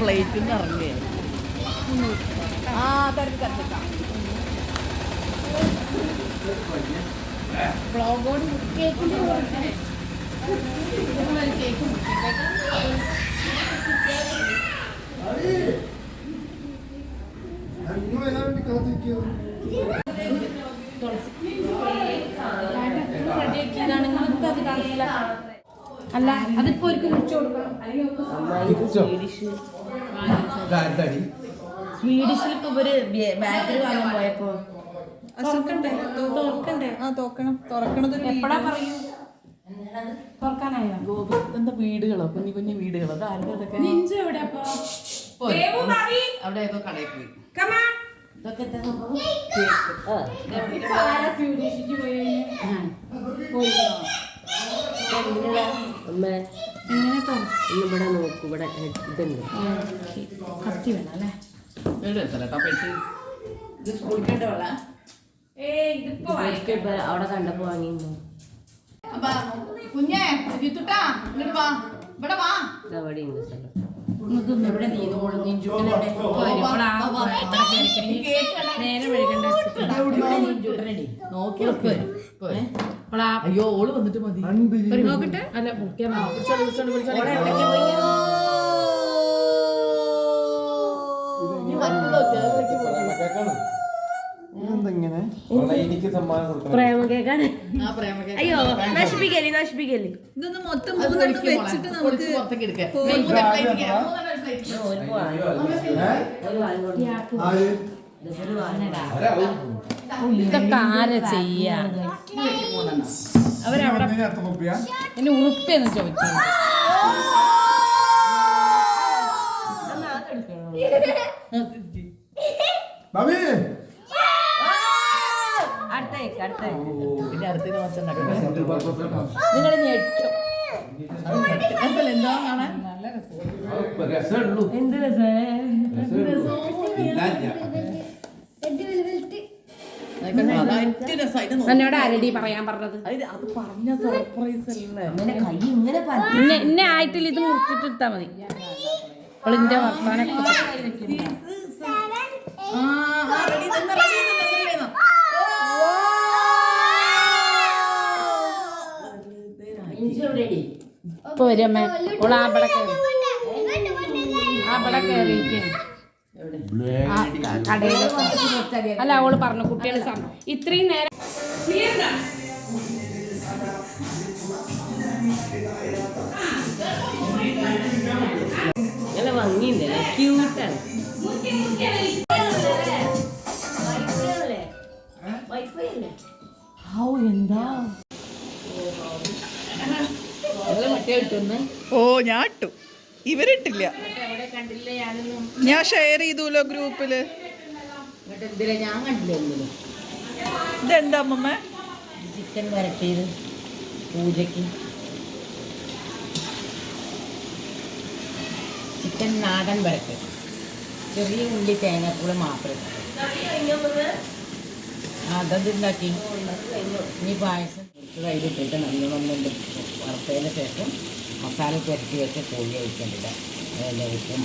ഫ്ലൈറ്റിൽ നിന്ന് ഇറങ്ങിയേ. ആ തിരക്കാം. ബ്ലോഗോട് കേക്കിൻ്റെ കേക്ക് അല്ല അതിപ്പോ ഒരു കുറിച്ച് കൊടുക്കണം. സ്വീഡിഷിൽ ഇപ്പൊ ഒരു ബാക്കറി വാങ്ങാൻ പോയപ്പോ എപ്പോഴാ പറയൂ തുറക്കാനായോ? എന്താ വീടുകളോ, കുഞ്ഞു കുഞ്ഞു വീടുകളോ? അതൊക്കെ അവിടെ ഏതോ കടയിൽ പോയി. ഇതൊക്കെ ഇവിടെ നോക്കൂ, ഇവിടെ ഇതുണ്ട് കത്തി വേണം അല്ലേ? ഇത് സ്കൂളിൽ അവിടെ കണ്ടപ്പോ വാങ്ങിയിട്ടുണ്ടോ? കുഞ്ഞേ ജിത്തുട്ടാ ഇങ്ങോട്ട് വാ, ഇവിടെ വാ. അവിടെ ഉണ്ട് സ്ഥലം. ഇവിടെ അയ്യോ ഓള് വന്നിട്ട് മതി. അല്ല പ്രേമകേക്കാണ്. അയ്യോ നശിപ്പിക്കല്ലേ നശിപ്പിക്കല്ലേ. ഇതൊന്ന് മൊത്തം വെച്ചിട്ട് നമുക്ക് ഇതൊക്കെ ആരാ ചെയ്യാ? അവരവിടെ എന്നെ ഉറുപ്പെന്ന് ചോദിച്ചു. നിങ്ങൾ ഞെട്ടും. എന്താ കാണാൻ നല്ല രസം. എന്ത് രസേ എന്നോട് ആരടി പറയാൻ പറഞ്ഞത്? അത് പറഞ്ഞ സർപ്രൈസ് അല്ലേ? ഇന്നെ ആയിട്ടില്ല, ഇത് മുറിച്ചിട്ട് ഇട്ടാ മതി. അവളിന്റെ വർത്താനൊക്കെ ഇപ്പൊ വരുമ്മ ഓള് അവിടെ കയറിയിരിക്കും കടയിൽ. അല്ല അവള് പറഞ്ഞു കുട്ടികളുടെ സമയം ഇത്രയും നേരം നല്ല ഭംഗിയുണ്ടല്ലേ, ക്യൂട്ടാണ്. എന്താ ഓ ഞാൻ ഇട്ടു, ഇവരിട്ടില്ല. ഞാൻ ഷെയർ ചെയ്തൂലോ ഗ്രൂപ്പില്. ഞാൻ കണ്ടില്ല. ഇതെന്താ അമ്മമ്മ? ചിക്കൻ വരട്ടിയത് പൂജയ്ക്ക്. ചിക്കൻ നാടൻ വരട്ട്, ചെറിയ ഉള്ളി തേങ്ങാക്കൂടെ മാത്രം. അതുണ്ടാക്കി ഇനി പായസം കയ്യിലിട്ടിട്ട് നല്ലോണം വറുത്തതിന് ശേഷം മസാല പുരട്ടി വെച്ച് കോഴി കഴിക്കേണ്ടത്. അതിൻ്റെ ഉപ്പും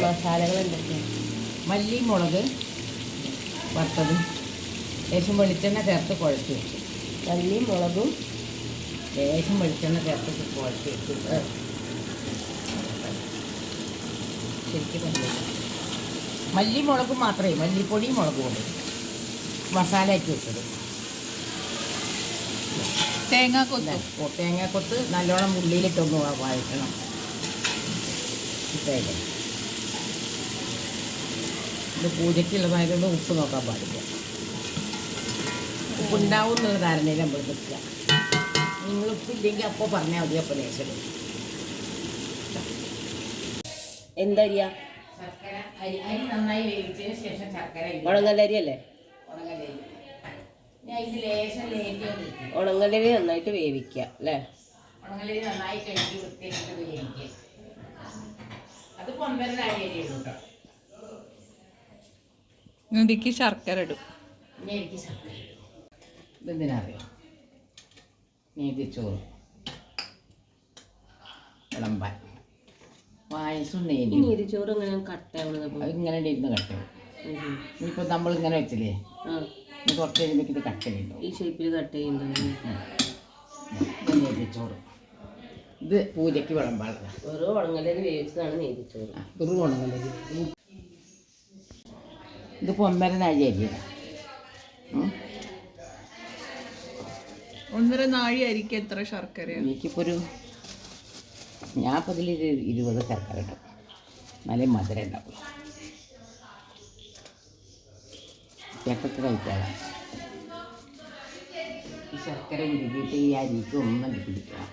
മസാലകൾ എന്തൊക്കെയാണ്? മല്ലി മുളക് വറുത്തതും ലേശം വെളിച്ചെണ്ണ ചേർത്ത് കുഴച്ച് വെച്ചു. മല്ലി മുളകും ലേശം വെളിച്ചെണ്ണ ചേർത്ത് കുഴച്ച് വെച്ചിട്ട് ശരിക്കും മല്ലി മുളക് മാത്രമേ, മല്ലിപ്പൊടി മുളക് കൊണ്ട് മസാല ആക്കി വെച്ചത്. തേങ്ങാക്കൊത്ത് നല്ലോണം ഉള്ളിയിലിട്ടൊന്ന് വഴറ്റണം. ഇത് പൂജയ്ക്കുള്ളതായതുകൊണ്ട് ഉപ്പ് നോക്കാൻ പാടില്ല. ഉപ്പുണ്ടാവും എന്നുള്ള ധാരണയിൽ നമ്മൾ നിൽക്കുക. നിങ്ങൾ ഉപ്പില്ലെങ്കിൽ അപ്പോൾ പറഞ്ഞാൽ മതി. അപ്പോൾ നേച്ചർ എന്തരിയാ? ശർക്കര അരി നന്നായി വേവിച്ചതിന് ശേഷം ശർക്കര ഉണങ്ങലരി അല്ലേ? ഉണങ്ങലരി. ഇത് ലേശം ഉണങ്ങലരി നന്നായിട്ട് വേവിക്കുക അല്ലേ? ഉണങ്ങലരി നന്നായി കഴുകി വൃത്തിയായിട്ട് വേവിക്കുക. അത് കൊമ്പരൽ അരി കേട്ടോ. ഇതിക്ക് ശർക്കര ഇടും. ഇനി എനിക്ക് ശർക്കര ഇടും. ഇതെന്തിനറിയാം? നീതിച്ചോറ് വിളമ്പാൻ പായസം ഈ നീരിച്ചോറ് ഇങ്ങനെ കട്ടയാവണത് ഇങ്ങനെ ഇരുന്ന് കട്ട് ഇനിയിപ്പോൾ നമ്മൾ ഇങ്ങനെ വെച്ചില്ലേ ഇനി കുറച്ച് കഴിയുമ്പോൾ ഇത് കട്ട് ചെയ്യുന്നുണ്ടോ ഈ ഷേപ്പിൽ കട്ട് ചെയ്യുന്നുണ്ടോ? നെയ്ച്ചോറ് ഇത് പൂജയ്ക്ക് വിളമ്പാടുക ഓരോ ഉണങ്ങലേക്ക് വേവിച്ചതാണ് നീരിച്ചോറ്. ഒരു ഉണങ്ങല് ഇതിപ്പോൾ 1.5 നാഴി അരിയാണ് 1.5 നാഴി അരിക്ക് എത്ര ശർക്കരയാണ്? എനിക്കിപ്പോൾ ഞാൻ ഇപ്പോൾ ഇതിൽ 20 ശർക്കര ഇടും, നല്ല മധുരം ഉണ്ടാവും. കുട്ടികൾക്കൊക്കെ കഴിക്കാതെ ഈ ശർക്കര ഉരുകിയിട്ട് ഈ അരിക്ക് ഒന്നും പിടിക്കണം.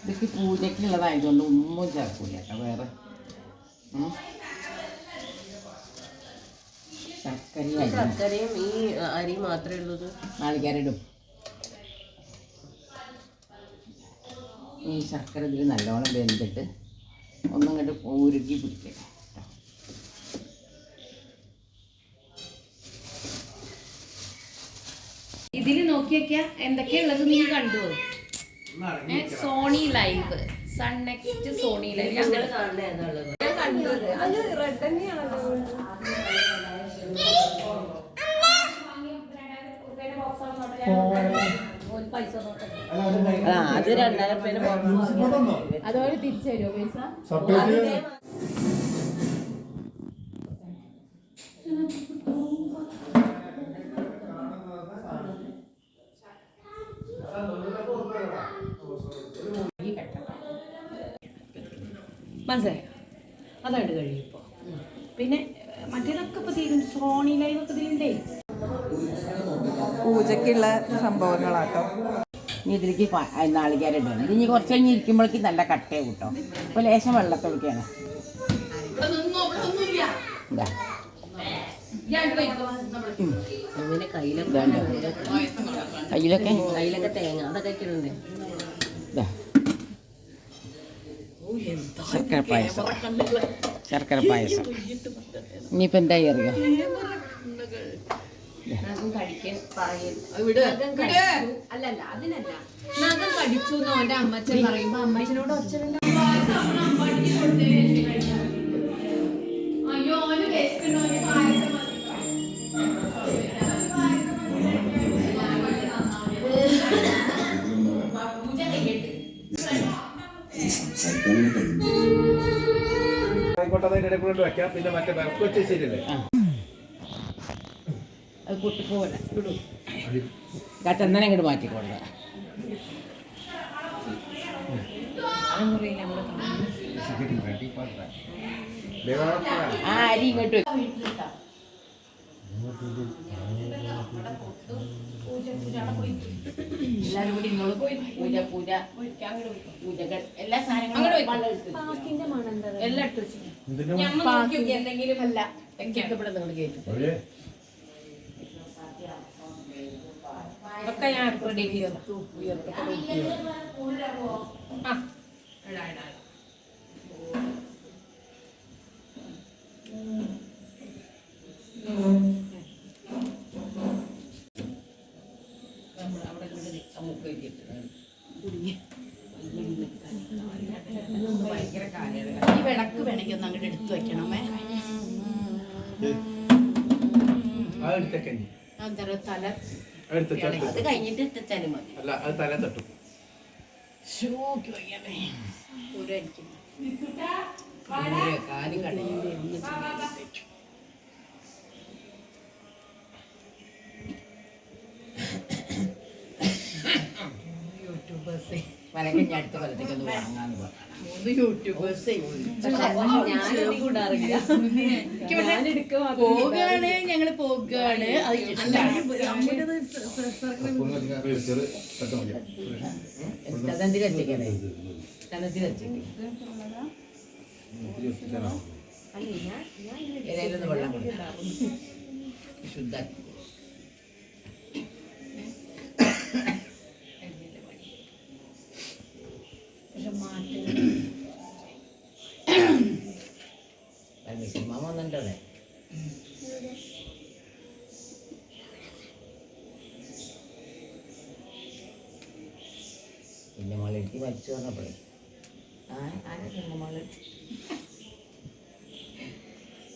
ഇതൊക്കെ പൂജയ്ക്കുള്ളതായതുകൊണ്ട് ഒന്നും ചേർക്കൂല കേട്ടോ വേറെ. ശർക്കരയും ഈ അരി മാത്രമേ ഉള്ളൂ. നാളികേരിടും. ഈ ശർക്കര ഇതിൽ നല്ലോണം വെന്തിട്ട് ഒന്നും കണ്ട് ഉരുക്കി പിടിക്കുക. ഇതിൽ നോക്കിയൊക്കെ എന്തൊക്കെയുള്ളത് നീ കണ്ടു? Sony LIV, Sun NXT Sony LIV ഞങ്ങൾ കാണുന്നത് ഏതാണുള്ളത്? അത് 2000 അതോടെ തിരിച്ചു തരുമോ പൈസ? മനസ്സിലായോ? അതായിട്ട് കഴിയും ഇപ്പോൾ. പിന്നെ മറ്റേതൊക്കെ ഇപ്പോൾ തീരും. സോണി ലൈവ് ഒക്കെ ഇതിലുണ്ടേ. പൂജയ്ക്കുള്ള സംഭവങ്ങളാട്ടോ. ഇനി ഇതിലേക്ക് നാളികേരിടും. ഇനി കുറച്ച് കഴിഞ്ഞ് ഇരിക്കുമ്പോഴേക്കും നല്ല കട്ടയാവും കേട്ടോ. ഇപ്പോൾ ലേശം വെള്ളത്തൊഴിക്കുകയാണ്. കയ്യിലൊക്കെ തേങ്ങ അതൊക്കെ ഇടുന്നുണ്ട്. ശർക്കര പായസം ഇനിയിപ്പോൾ എന്തായി അറിയോ? അല്ലല്ല അതിനല്ല, നഖം കടിച്ചു എന്ന് ഓന്റെ അമ്മച്ചൻ പറയുമ്പോ അമ്മച്ചനോട് ഒച്ചല്ല. അയ്യോ ഓന് വിശക്കണോ, ഓന് പായസം വെക്കാം. പിന്നെ മറ്റേ കൊച്ചു ശരിയല്ലേ അത് പൊട്ടിപ്പോല ചന്ദനം ഇങ്ങോട്ട് മാറ്റിക്കൊണ്ട ആ അരി ഇങ്ങോട്ട് എല്ലാവരും കൂടി ഇങ്ങോട്ട് പൂജകൾ എല്ലാ സാധനങ്ങളും എല്ലാം എടുത്ത് വെച്ചു. എന്തെങ്കിലും അല്ല ഇവിടെ നിങ്ങൾ കേട്ടു ഒക്കെ ഞാൻ റെഡി ചെയ്തു. ഈ വിളക്ക് വേണമെങ്കിൽ ഒന്ന് അങ്ങോട്ട് എടുത്തു വെക്കണമേ. തല അത് കഴിഞ്ഞിട്ട് എത്തിച്ചാലും മതി. അല്ല അത് തല തട്ടും. കാര്യം കടയിൽ വലക്കും ഞാൻ അടുത്ത കൊല്ലത്തേക്ക് ഒന്ന് വാങ്ങാന്ന് പറഞ്ഞു. പോവുകയാണ്, ഞങ്ങള് പോവുകയാണ്. ചതന്തിരി വെച്ചേക്കണേ, ചതന്തിരി വെച്ചേക്ക് ഇലയിലൊന്ന് വെള്ളം കൊടുക്കാം ശുദ്ധാക്കി. സിനിമ വന്നിട്ടുണ്ടോ? പിന്നെ മലയ്ക്ക് മരിച്ചു പറഞ്ഞപ്പോഴേ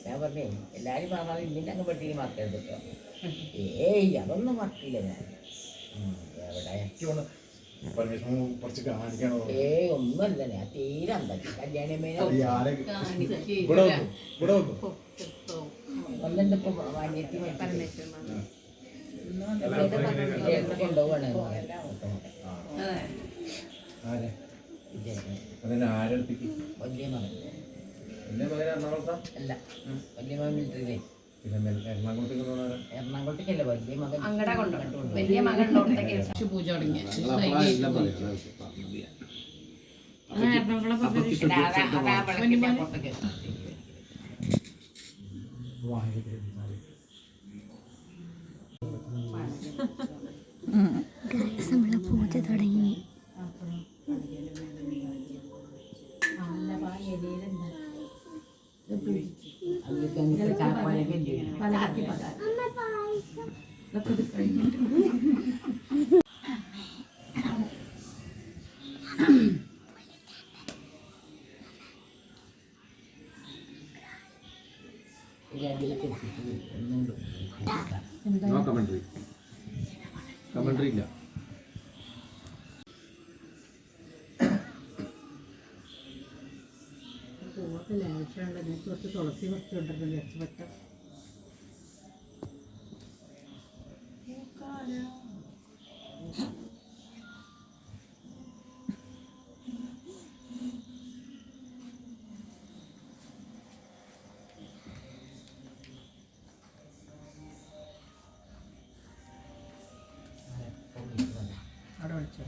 ഞാൻ പറഞ്ഞേ എല്ലാരും പറഞ്ഞാൽ ഇതിൻ്റെ അങ്ങ് പെട്ടി മറക്കരുത് കേട്ടോ. ഏയ് അതൊന്നും മറക്കില്ല ഞാൻ. എവിടെ കുറച്ച് കാണിക്കണോ ഏയ് ഒന്നുമല്ല ഞാൻ തീരെ അന്തല്ല കല്യാണമേന വന്നിട്ട് ഇപ്പൊ വാന്യത്തി കൊണ്ടുപോകണേ ആരെടുപ്പിക്കും വലിയ മകൻ എന്റെ മകൻ എറണാകുളത്താ അല്ല വലിയ മകൻ മിലിറ്ററിയിലേ പിന്നെ എറണാകുളത്തേക്ക് എറണാകുളത്തേക്കല്ല വലിയ മകൻ അങ്ങടെ കൊണ്ടുപോകും വലിയ മകൻ പൂജ തുടങ്ങി നമ്മളെ പൂജ തുടങ്ങി. കമന്ററി ഇല്ല. കുറച്ച് തുളസി കുറച്ചുണ്ടല്ലോ രക്ഷപ്പെട്ട അവിടെ വിളിച്ചോ.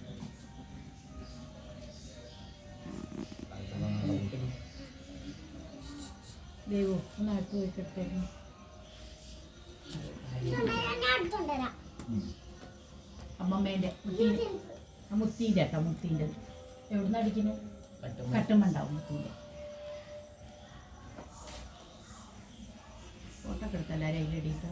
ദൈവോ ഒന്ന് അടുത്ത് പോയിട്ടെ. അമ്മമ്മേൻ്റെ മുത്തീൻ്റെ കേട്ടോ മുത്തീൻ്റെ എവിടുന്ന് അടിക്കുന്നു കട്ടുമ്പണ്ടാവും മുത്തീൻ്റെ ഫോട്ടോ ഒക്കെ എടുത്ത് എല്ലാവരും അതിലടിയിട്ട്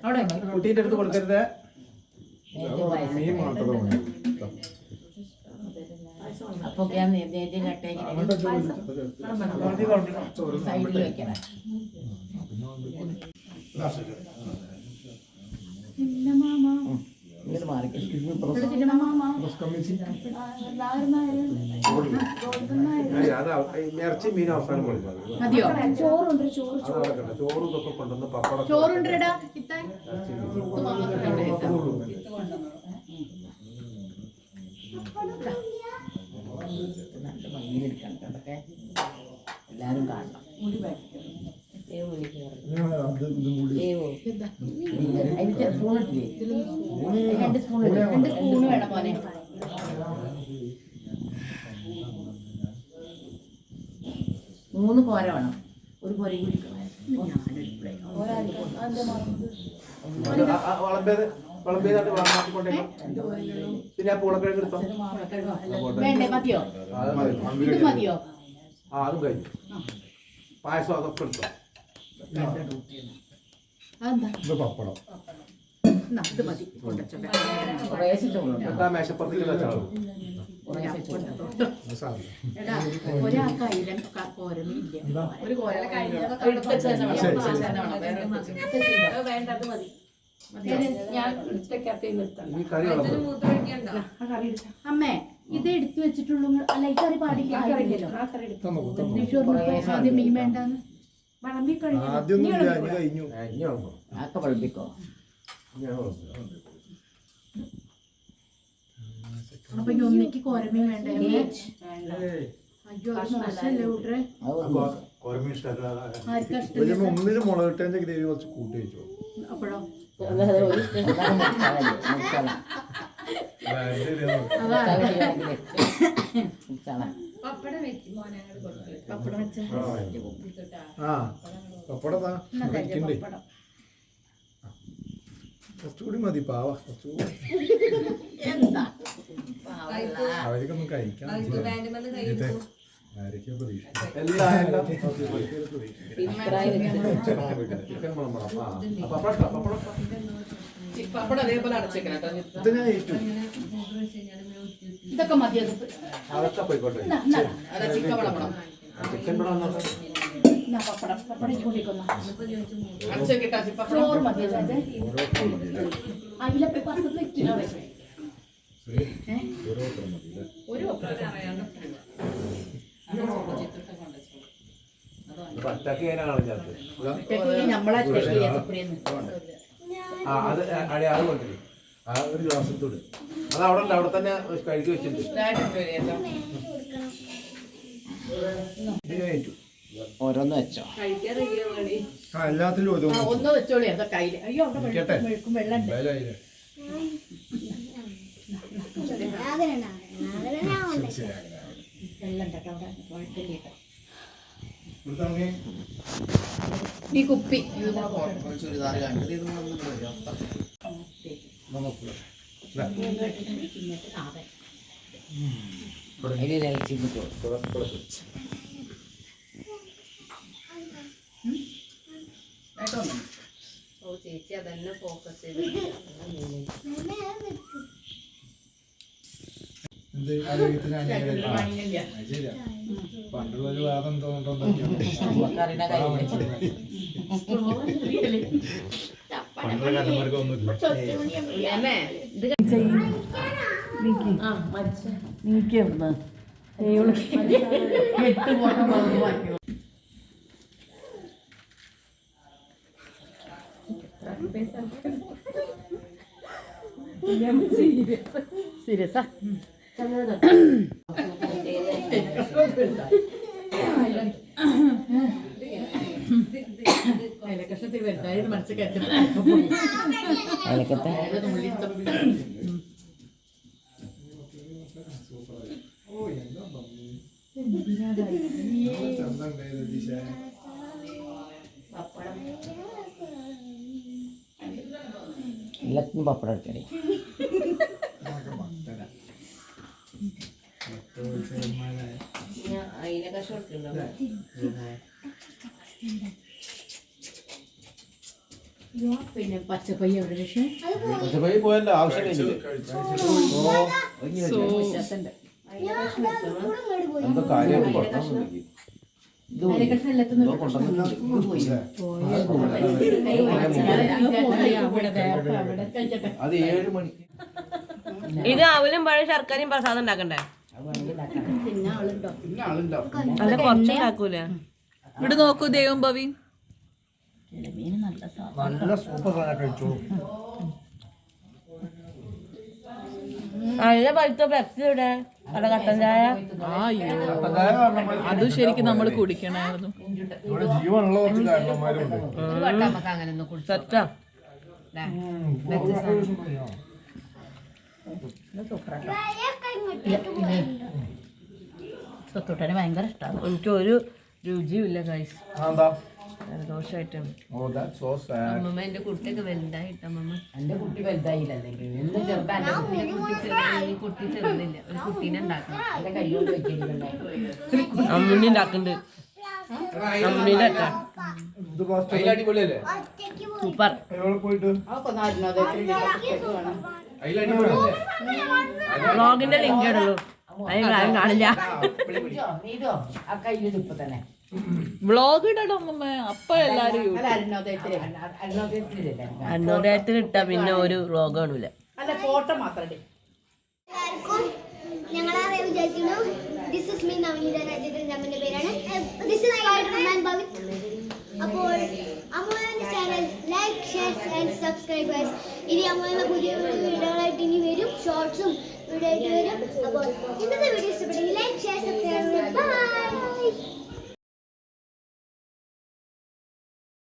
അവിടെ കുട്ടീൻ്റെ അടുത്ത് കൊടുക്കരുത്. മീൻ മാത്രം അപ്പൊ ഞാൻ നേരത്തെ കട്ടേക്ക് സൈഡിൽ വെക്കണം. ഇങ്ങോട്ട് മാറിക്കും. ഇറച്ചി മീൻ അവസാനം കൊടുക്കാം. ചോറുണ്ട് ചോറും ഇതൊക്കെ കൊണ്ടുവന്ന് പപ്പടം ചോറുണ്ടടാ നല്ല ഭംഗിയിലെടുക്കണം അതൊക്കെ എല്ലാരും കാണണം. അതിന് സ്പൂൺ ഇട്ടില്ലേ? 2 സ്പൂൺ 2 സ്പൂണ് വേണം മോനെ. മൂന്ന് കോര വേണം. ഒരു കോര കൂടി പിന്നെ പൂളക്കിഴങ്ങ് എടുത്തോ. വേണ്ടേ മതിയോ ഇത് മതിയോ? അതും കഴിഞ്ഞു. പായസം അതൊക്കെ എടുത്തോ. അതെന്താ ഇത് പപ്പടം ഇത് മതി കൊണ്ടുവച്ചോ. കുറേശ്ശെ ചോറ് എന്താ മേശപ്പുറത്തേക്ക് വെച്ചാണോ എടാ, ഒരാൾക്ക് അയില കോരമില്ല. ഒരു കോര വേണ്ട, അത് മതി. ഞാൻ ഈ കറി അമ്മേ ഇത് എടുത്തു വെച്ചിട്ടുള്ളൂ. അല്ല ഈ കറി പാടില്ല. ആദ്യം മീൻ വേണ്ടാന്ന് വിളമ്പി കഴിഞ്ഞു. ആക്കെ പഠിപ്പിക്കോ. അപ്പൊ ഇനി ഒന്നിക്ക് കോരമീൻ വേണ്ടേ? അയ്യോ അത് മോശമല്ലേ കൂട്ടരെ? ആർക്കാ ഇഷ്ടം? ഒന്നിന് മുളകിട്ടതിന്റെ ഗ്രേവി കുറച്ച് കൂട്ടി വെച്ചോ. അപ്പോഴോ പപ്പടം വെച്ച ആ പപ്പടതാ കുറച്ചുകൂടി മതി പാവ കുറച്ചുകൂടി എന്താ അവർക്കൊന്നും കഴിക്കാൻ ആരൊക്കെയോ പ്രതീക്ഷ പപ്പടം അതേപോലെ അടച്ചേക്കണം കേട്ടോ. ഇത് ഞാൻ ഏറ്റു. ഇതൊക്കെ മതി. അതൊക്കെ പോയിക്കോട്ടെ. അതാ ചിക്കൻ വിളമ്പണം. ചിക്കൻ പപ്പടം കൊണ്ടിരിക്കുന്ന അടച്ചേക്കിട്ടാ പപ്പടം. ചോറ് മതി. അതായത് അയില പപ്പടത്തിൽ വെക്കില്ല. ഒരു പച്ചക്ക് കളഞ്ഞത് നമ്മളെ ആ അത് അത് കൊണ്ടിരി ആ ഒരു ഗ്ലാസത്തോട് അത് അവിടെ തന്നെ കഴുകി വെച്ചിട്ടുണ്ട്. ഓരോന്ന് വെച്ചോ. ആ എല്ലാത്തിലും ഓരോന്ന് ഒന്ന് വെച്ചോളി. അതൊക്കെ അയില. അയ്യോ അവിടെ വെള്ളം വെള്ളം വേലായില്ലേ ഈ കുപ്പി ചേച്ചി അതന്നെ ഫോക്കസ് ചെയ്ത് എന്ത് ആരോഗ്യത്തിന് ശരിയാ പണ്ടുള്ളൊരു വാദം പണ്ടുള്ള കാലന്മാർക്ക് ഒന്നുമില്ല. സീരിയസാ കഷ്ണത്തിൽ വലുതായത് മനസ്സിൽ കയറ്റി എല്ലാത്തിനും പപ്പടം എടുക്കണേ. അതിനെ കഷ്ടം എടുക്കണ്ടോ? പിന്നെ പച്ചപ്പയ്യ എവിടെ രക്ഷ പോയല്ലോ ആവശ്യമില്ല. എന്തോ കാര്യം അത് 7 മണിക്ക്. ഇത് അവലും പഴയ ശർക്കരയും പ്രസാദം ഉണ്ടാക്കണ്ടേ? അല്ല കുറച്ചുണ്ടാക്കൂല. ഇവിടെ നോക്കൂ ദേവും ഭവി. നല്ല സൂപ്പർ സാധനം കഴിച്ചോളൂ. നല്ല പഴുത്ത പെപ്സി ഇവിടെ അവിടെ കട്ടൻ ചായ. അത് ശരിക്കും നമ്മൾ കുടിക്കണമായിരുന്നു. ഇവിടെ ജീവനുള്ള കുറച്ച് കാരണന്മാരുണ്ട്. സെറ്റാ. സ്വത്തോട്ടനെ ഭയങ്കര ഇഷ്ടമാണ്. എനിക്ക് ഒരു രുചിയില്ല കൈസ്. ദോഷമായിട്ടാണ്. അമ്മമ്മ എന്റെ കുട്ടിയൊക്കെ വലുതായിട്ട് അമ്മമ്മ. എന്റെ കുട്ടി വലുതായില്ലെങ്കിൽ എന്ത് ചെറുതാ. കുട്ടി ചെറുതില്ല. ഒരു കുട്ടീനെ ഉണ്ടാക്കണം. എന്റെ കൈകൊണ്ട് വെച്ചിട്ടുണ്ടായി. അമ്മൂനി ഉണ്ടാക്കുന്നുണ്ട്. കമ്പനിയിലൊക്കെ ഇത് ഫസ്റ്റ് അതിൽ അടിപൊളിയല്ലേ? സൂപ്പർ. എവിടെ പോയിട്ട് അതൊക്കെ അരുണോദയത്തിന് വേണം. അതിൽ അടിപൊളിയല്ലേ? വ്ളോഗിന്റെ ലിങ്ക് ഇടുള്ളൂ, അതിന് ആരും കാണില്ല. നീതോ ആ കയ്യിൽ ഇപ്പൊ തന്നെ വ്ളോഗ് ഇടണം അമ്മമ്മ, അപ്പൊ എല്ലാരും അല്ല അരുണോദയത്തിന് അന്നോദയത്തിൽ ഇട്ടാ പിന്നെ ഒരു വ്ളോഗ് കാണൂല. അല്ല ഫോട്ടോ മാത്രം ഇട്. എല്ലാവർക്കും ഞങ്ങളെ വിചാരിക്കുന്നു. This is me Navaneetha Rajendran, അമ്മന്റെ പേരാണ്. This is Spiderman Bhavith. അപ്പോൾ അമ്മയുടെ channel like, share and subscribe guys. ഇനി അമ്മയുടെ പുതിയ വീഡിയോകളായിട്ട് ഇനി വരും, ഷോർട്സും വീഡിയോ ആയിട്ട് വരും. അപ്പോൾ ഇന്നത്തെ വീഡിയോ ഇഷ്ടപ്പെട്ടെങ്കിൽ ലൈക്ക്, ഷെയർ,